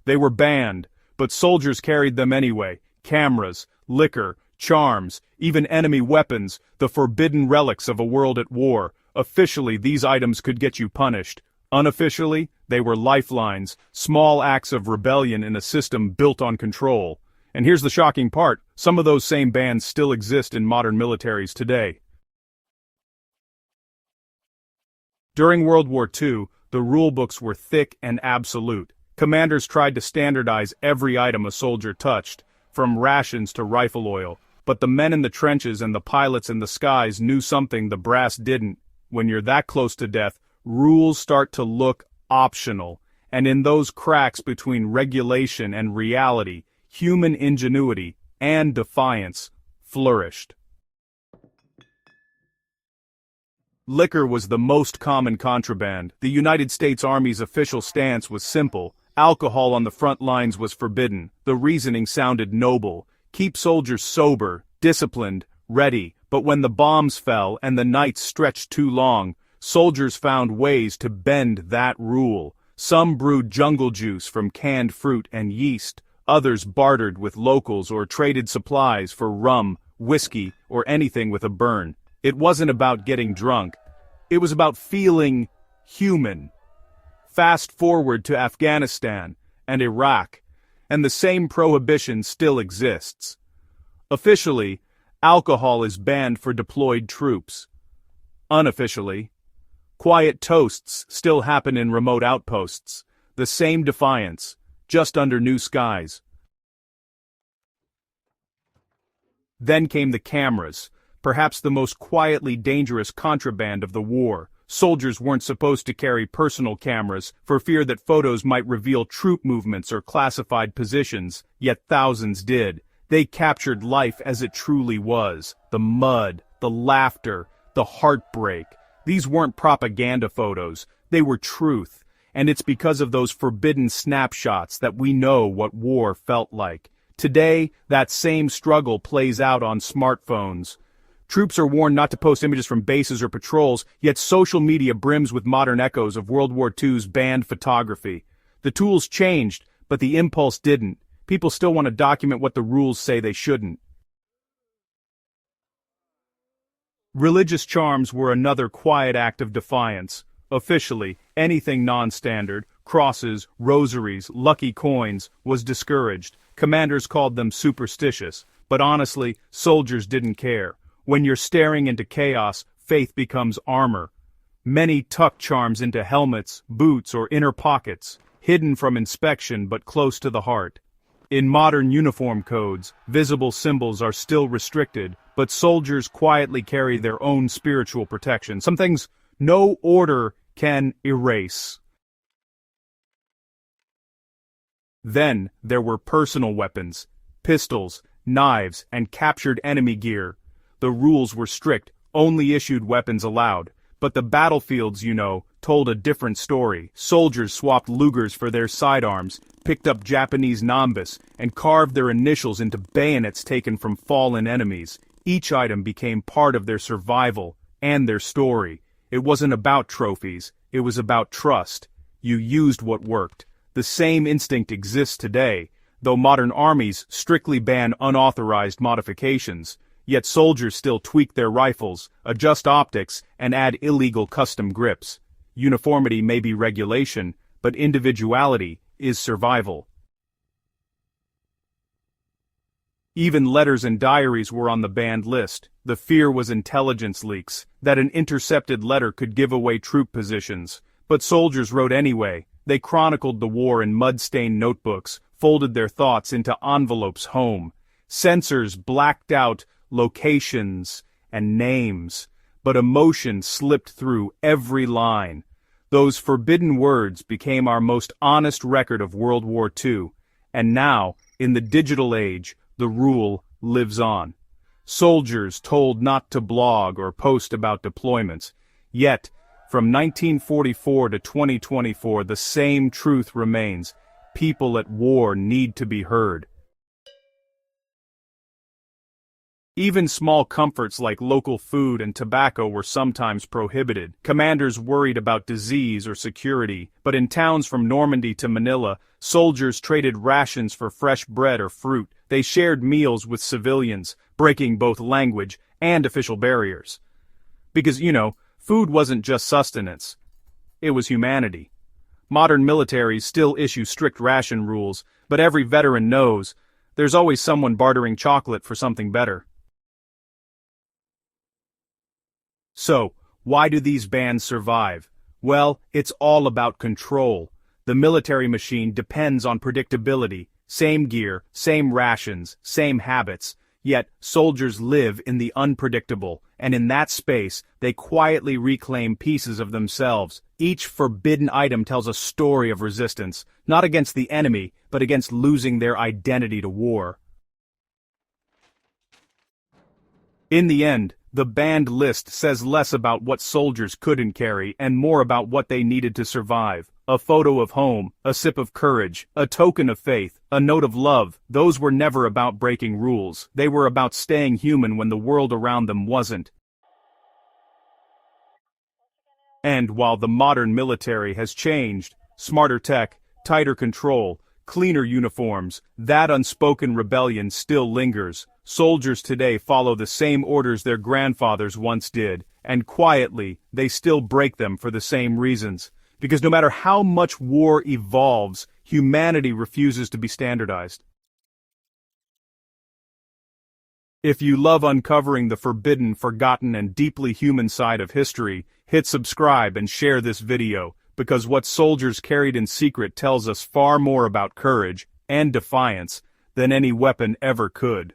They were banned, but soldiers carried them anyway. Cameras, liquor, charms, even enemy weapons, the forbidden relics of a world at war. Officially, these items could get you punished. Unofficially, they were lifelines, small acts of rebellion in a system built on control. And here's the shocking part, some of those same bans still exist in modern militaries today. During World War II, the rulebooks were thick and absolute. Commanders tried to standardize every item a soldier touched, from rations to rifle oil. But the men in the trenches and the pilots in the skies knew something the brass didn't. When you're that close to death, rules start to look optional. And in those cracks between regulation and reality, human ingenuity and defiance flourished. Liquor was the most common contraband. The United States Army's official stance was simple. Alcohol on the front lines was forbidden. The reasoning sounded noble. Keep soldiers sober, disciplined, ready. But when the bombs fell and the nights stretched too long, soldiers found ways to bend that rule. Some brewed jungle juice from canned fruit and yeast. Others bartered with locals or traded supplies for rum, whiskey, or anything with a burn. It wasn't about getting drunk. It was about feeling human. Fast forward to Afghanistan and Iraq, and the same prohibition still exists. Officially, alcohol is banned for deployed troops. Unofficially, quiet toasts still happen in remote outposts. The same defiance, just under new skies. Then came the cameras, perhaps the most quietly dangerous contraband of the war. Soldiers weren't supposed to carry personal cameras for fear that photos might reveal troop movements or classified positions, yet thousands did. They captured life as it truly was. The mud, the laughter, the heartbreak. These weren't propaganda photos, they were truth. And it's because of those forbidden snapshots that we know what war felt like. Today, that same struggle plays out on smartphones. Troops are warned not to post images from bases or patrols, yet social media brims with modern echoes of World War II's banned photography. The tools changed, but the impulse didn't. People still want to document what the rules say they shouldn't. Religious charms were another quiet act of defiance. Officially, anything non-standard, crosses, rosaries, lucky coins, was discouraged. Commanders called them superstitious, but honestly, soldiers didn't care. When you're staring into chaos, faith becomes armor. Many tucked charms into helmets, boots, or inner pockets, hidden from inspection but close to the heart. In modern uniform codes, visible symbols are still restricted, but soldiers quietly carry their own spiritual protection, some things no order can erase. Then there were personal weapons, pistols, knives, and captured enemy gear. The rules were strict, only issued weapons allowed. But the battlefields, told a different story. Soldiers swapped Lugers for their sidearms, picked up Japanese Nambus, and carved their initials into bayonets taken from fallen enemies. Each item became part of their survival and their story. It wasn't about trophies, it was about trust. You used what worked. The same instinct exists today, though modern armies strictly ban unauthorized modifications. Yet soldiers still tweak their rifles, adjust optics, and add illegal custom grips. Uniformity may be regulation, but individuality is survival. Even letters and diaries were on the banned list. The fear was intelligence leaks, that an intercepted letter could give away troop positions. But soldiers wrote anyway. They chronicled the war in mud-stained notebooks, folded their thoughts into envelopes home. Censors blacked out locations and names, but emotion slipped through every line. Those forbidden words became our most honest record of World War II, and now, in the digital age, the rule lives on. Soldiers told not to blog or post about deployments, yet, from 1944 to 2024, the same truth remains. People at war need to be heard. Even small comforts like local food and tobacco were sometimes prohibited. Commanders worried about disease or security, but in towns from Normandy to Manila, soldiers traded rations for fresh bread or fruit. They shared meals with civilians, breaking both language and official barriers. Because, food wasn't just sustenance. It was humanity. Modern militaries still issue strict ration rules, but every veteran knows there's always someone bartering chocolate for something better. So, why do these bands survive? Well, it's all about control. The military machine depends on predictability, same gear, same rations, same habits. Yet, soldiers live in the unpredictable, and in that space, they quietly reclaim pieces of themselves. Each forbidden item tells a story of resistance, not against the enemy, but against losing their identity to war. In the end, the banned list says less about what soldiers couldn't carry and more about what they needed to survive. A photo of home, a sip of courage, a token of faith, a note of love. Those were never about breaking rules. They were about staying human when the world around them wasn't. And while the modern military has changed, smarter tech, tighter control, cleaner uniforms, that unspoken rebellion still lingers. Soldiers today follow the same orders their grandfathers once did, and quietly, they still break them for the same reasons. Because no matter how much war evolves, humanity refuses to be standardized. If you love uncovering the forbidden, forgotten, and deeply human side of history, hit subscribe and share this video, because what soldiers carried in secret tells us far more about courage and defiance than any weapon ever could.